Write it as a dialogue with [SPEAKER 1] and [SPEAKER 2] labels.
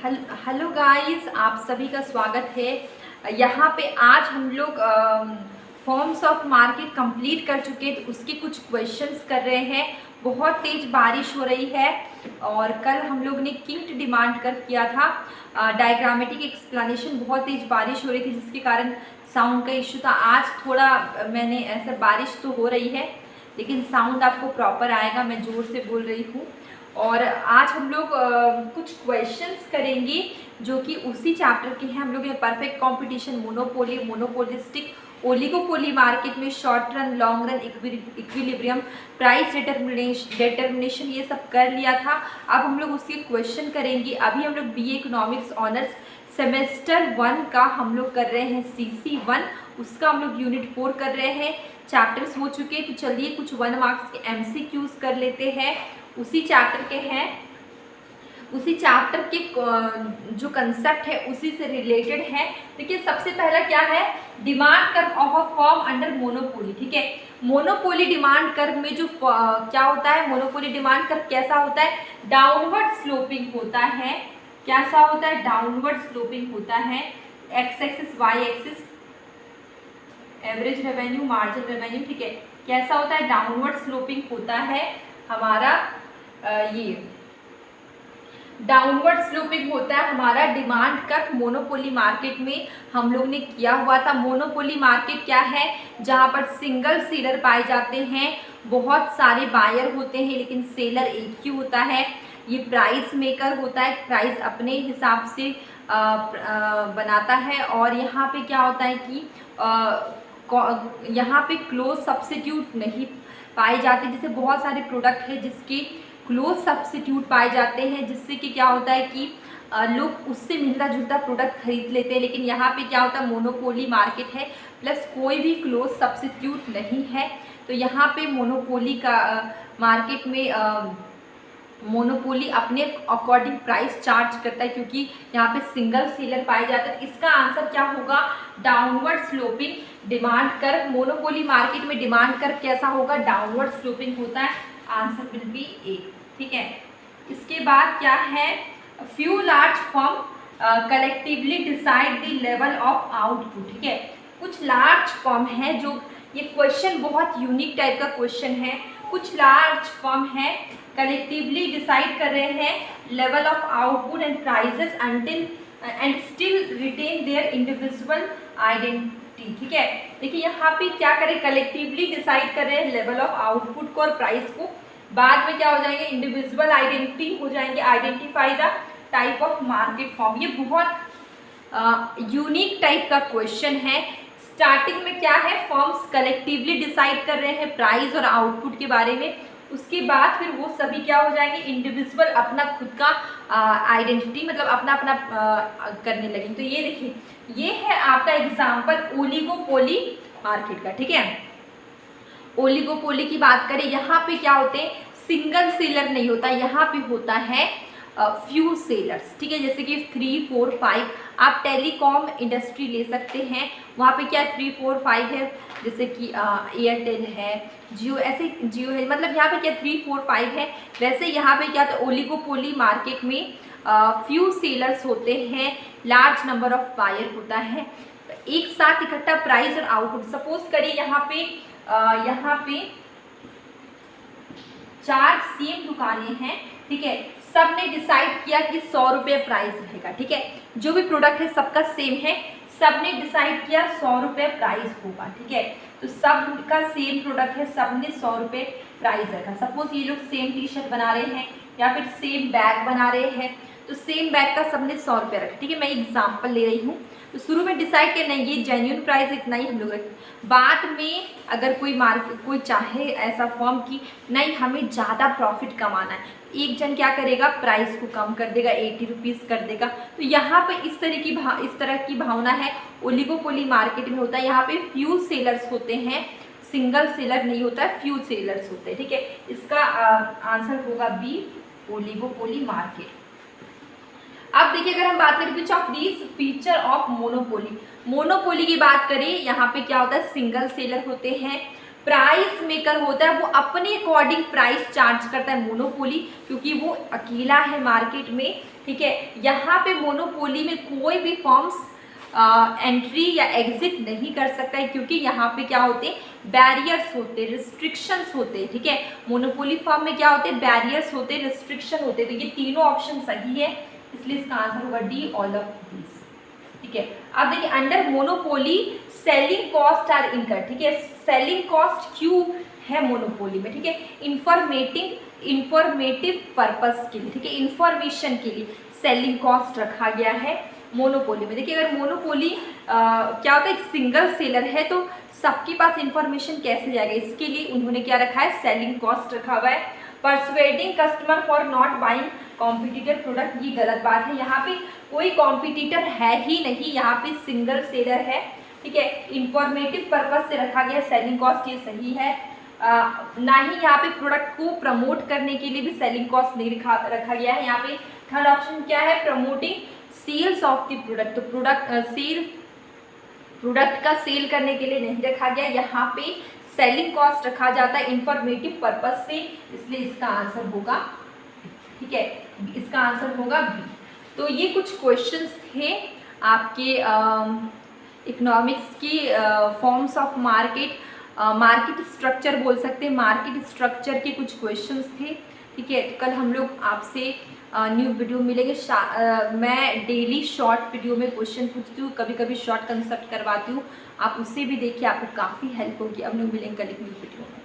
[SPEAKER 1] Hello guys, आप सभी का स्वागत है। यहाँ पे आज हम लोग फॉर्म्स ऑफ मार्केट कंप्लीट कर चुके हैं, तो उसके कुछ क्वेश्चंस कर रहे हैं। बहुत तेज़ बारिश हो रही है और कल हम लोग ने किंट डिमांड कर किया था डायग्रामेटिक एक्सप्लेनेशन। बहुत तेज़ बारिश हो रही थी जिसके कारण साउंड का इशू था। आज थोड़ा मैंने ऐसा, बारिश तो हो रही है लेकिन साउंड आपको प्रॉपर आएगा, मैं ज़ोर से बोल रही हूँ। और आज हम लोग कुछ क्वेश्चंस करेंगे जो कि उसी चैप्टर के हैं। हम लोग perfect competition, monopoly, monopolistic, oligopoly market में short run, long run, equilibrium, price determination ये सब कर लिया था। अब हम लोग उसके क्वेश्चन करेंगे। अभी हम लोग बीए इकोनॉमिक्स ऑनर्स सेमेस्टर 1 का हम लोग कर रहे हैं CC1, उसका हम लोग यूनिट 4 कर रहे हैं। चैप्टर्स हो चुके हैं, तो चलिए कुछ 1 मार्क्स के MCQs कर लेते हैं। उसी चैप्टर के हैं, उसी चैप्टर के जो कंसेप्ट है उसी से रिलेटेड है। देखिए सबसे पहला क्या है, demand curve of a firm under monopoly. ठीक है, मोनोपोली डिमांड कर्व में जो क्या होता है, मोनोपोली डिमांड कर्व कैसा होता है, डाउनवर्ड स्लोपिंग होता है। कैसा होता है, डाउनवर्ड स्लोपिंग होता है। X axis, Y axis, average revenue, margin revenue. ठीक है, कैसा होता है, डाउनवर्ड स्लोपिंग होता है हमारा। ये डाउनवर्ड स्लोपिंग होता है हमारा डिमांड कर्व मोनोपोली मार्केट में हम लोग ने किया हुआ था। मोनोपोली मार्केट क्या है, जहां पर सिंगल सेलर पाए जाते हैं, बहुत सारे बायर होते हैं लेकिन सेलर एक ही होता है। ये प्राइस मेकर होता है, प्राइस अपने हिसाब से बनाता है। और यहाँ पे क्या होता है कि यहाँ पे क्लोज सब्स्टिट्यूट नहीं पाए जाते। जैसे बहुत सारे प्रोडक्ट है जिसके क्लोज सब्स्टिट्यूट पाए जाते हैं, जिससे कि क्या होता है कि लोग उससे मिलता जुलता प्रोडक्ट खरीद लेते हैं। लेकिन यहाँ पे क्या होता है, मोनोपोली मार्केट है प्लस कोई भी क्लोज सब्स्टिट्यूट नहीं है। तो यहाँ पे मोनोपोली का मार्केट में मोनोपोली अपने अकॉर्डिंग प्राइस चार्ज करता है, क्योंकि यहाँ पे सिंगल सेलर पाए जाते हैं। इसका आंसर क्या होगा, downward sloping demand curve. Monopoly market में डिमांड कर्व कैसा होगा, डाउनवर्ड स्लोपिंग होता है। आंसर विल बी ए। ठीक है, इसके बाद क्या है, few large firm collectively decide the level of output. ठीक है, कुछ लार्ज फर्म है, जो ये क्वेश्चन बहुत यूनिक टाइप का क्वेश्चन है। कुछ लार्ज फर्म है कलेक्टिवली डिसाइड कर रहे हैं level of output and prices until and still retain their individual identity. ठीक है, देखिए यहाँ पे क्या करें, कलेक्टिवली डिसाइड कर रहे हैं लेवल ऑफ आउटपुट को और प्राइस को। बाद में क्या हो जाएंगे, इंडिविजुअल आइडेंटिटी हो जाएंगे, identify the type of market form. ये बहुत यूनिक टाइप का क्वेश्चन है। स्टार्टिंग में क्या है, फर्म्स कलेक्टिवली डिसाइड कर रहे हैं प्राइस और आउटपुट के बारे में। उसके बाद फिर वो सभी क्या हो जाएंगे, इंडिविजुअल अपना खुद का आइडेंटिटी, मतलब अपना अपना करने लगेंगे। तो ये देखिए, ये है आपका एग्जाम्पल ओलिगोपोली मार्केट का। ठीक है, ओलिगोपोली की बात करें, यहाँ पे क्या होते हैं, सिंगल सेलर नहीं होता, यहाँ पे होता है फ्यू सेलर्स। ठीक है, जैसे कि 3, 4, 5 आप टेलीकॉम इंडस्ट्री ले सकते हैं, वहाँ पे क्या 3, 4, 5 है। जैसे कि एयरटेल है, जियो, ऐसे जियो है, मतलब यहाँ पे क्या 3, 4, 5 है। वैसे यहाँ पे क्या, तो ओलिगोपोली मार्केट में फ्यू सेलर्स होते हैं, लार्ज नंबर ऑफ बायर होता है, एक साथ इकट्ठा प्राइस और आउटपुट। सपोज करिए यहाँ पे 4 सेम दुकानें हैं। ठीक है, सब ने डिसाइड किया कि 100 रुपये प्राइस रहेगा। ठीक है, जो भी प्रोडक्ट है सबका सेम है, सब ने डिसाइड किया 100 रुपये प्राइस होगा। ठीक है, तो सब का सेम प्रोडक्ट है, सब ने 100 रुपये प्राइस रखा। सपोज ये लोग सेम टी शर्ट बना रहे हैं या फिर सेम बैग बना रहे हैं, तो सेम बैग का सबने 100 रुपये रखा। ठीक है, मैं एग्जाम्पल ले रही हूँ। तो शुरू में डिसाइड किया नहीं, ये जेन्युइन प्राइस इतना ही हम लोग रखें। बाद में अगर कोई चाहे ऐसा फर्म की नहीं, हमें ज़्यादा प्रॉफिट कमाना है, एक जन क्या करेगा, प्राइस को कम कर देगा, 80 रुपीज़ कर देगा। तो यहाँ पे इस तरह की भावना है ओलिगोपोली मार्केट में होता है। यहाँ पे फ्यू सेलर्स होते हैं, सिंगल सेलर नहीं होता है, फ्यू सेलर्स होते हैं। ठीक है, इसका आंसर होगा बी, ओलिगोपोली मार्केट। अब देखिए, अगर हम बात करें which of these feature of monopoly, monopoly की बात करें, यहाँ पे क्या होता है, सिंगल सेलर होते हैं, प्राइस मेकर होता है वो अपने अकॉर्डिंग प्राइस चार्ज करता है मोनोपोली, क्योंकि वो अकेला है मार्केट में, ठीक है। यहाँ पे मोनोपोली में कोई भी फॉर्म्स एंट्री या एग्जिट नहीं कर सकता है, क्योंकि यहाँ पे क्या होते हैं, बैरियर्स होते हैं, रिस्ट्रिक्शंस होते हैं, ठीक है। मोनोपोली फॉर्म में क्या होते हैं, बैरियर्स होते हैं, रिस्ट्रिक्शन होते हैं। तो ये तीनों ऑप्शन सही है, इसलिए इसका आंसर होगा डी, ऑल ऑफ दीज, ठीक है। अब देखिए under monopoly selling cost are incurred, ठीक है। सेलिंग कॉस्ट क्यों है मोनोपोली में, ठीक है, इंफॉर्मेटिव पर्पस के लिए, ठीक है, इंफॉर्मेशन के लिए सेलिंग कॉस्ट रखा गया है मोनोपोली में। देखिए अगर मोनोपोली क्या होता है, एक सिंगल सेलर है तो सबके पास इंफॉर्मेशन कैसे जाएगा, इसके लिए उन्होंने क्या रखा है, सेलिंग कॉस्ट रखा हुआ है। Persuading customer for not buying competitor product, ये गलत बात है, यहाँ पे कोई कॉम्पिटिटर है ही नहीं, यहाँ पे सिंगल सेलर है, ठीक है। इंफॉर्मेटिव पर्पज से रखा गया सेलिंग कॉस्ट, ये सही है। ना ही यहाँ पे प्रोडक्ट को प्रमोट करने के लिए भी सेलिंग कॉस्ट नहीं रखा गया है। यहाँ पे थर्ड ऑप्शन क्या है, promoting sales of the product, तो प्रोडक्ट का सेल करने के लिए नहीं रखा गया, यहाँ पे सेलिंग कॉस्ट रखा जाता है इंफॉर्मेटिव पर्पज से, इसलिए इसका आंसर होगा, ठीक है, इसका आंसर होगा बी। तो ये कुछ क्वेश्चंस थे आपके इकोनॉमिक्स की forms of market, market structure बोल सकते हैं, मार्केट स्ट्रक्चर के कुछ क्वेश्चंस थे, ठीक है। कल हम लोग आपसे न्यू वीडियो मिलेंगे। मैं डेली शॉर्ट वीडियो में क्वेश्चन पूछती हूँ, कभी कभी शॉर्ट कंसेप्ट करवाती हूँ, आप उससे भी देखिए, आपको काफ़ी हेल्प होगी। अब लोग मिलेंगे कल एक न्यू वीडियो में।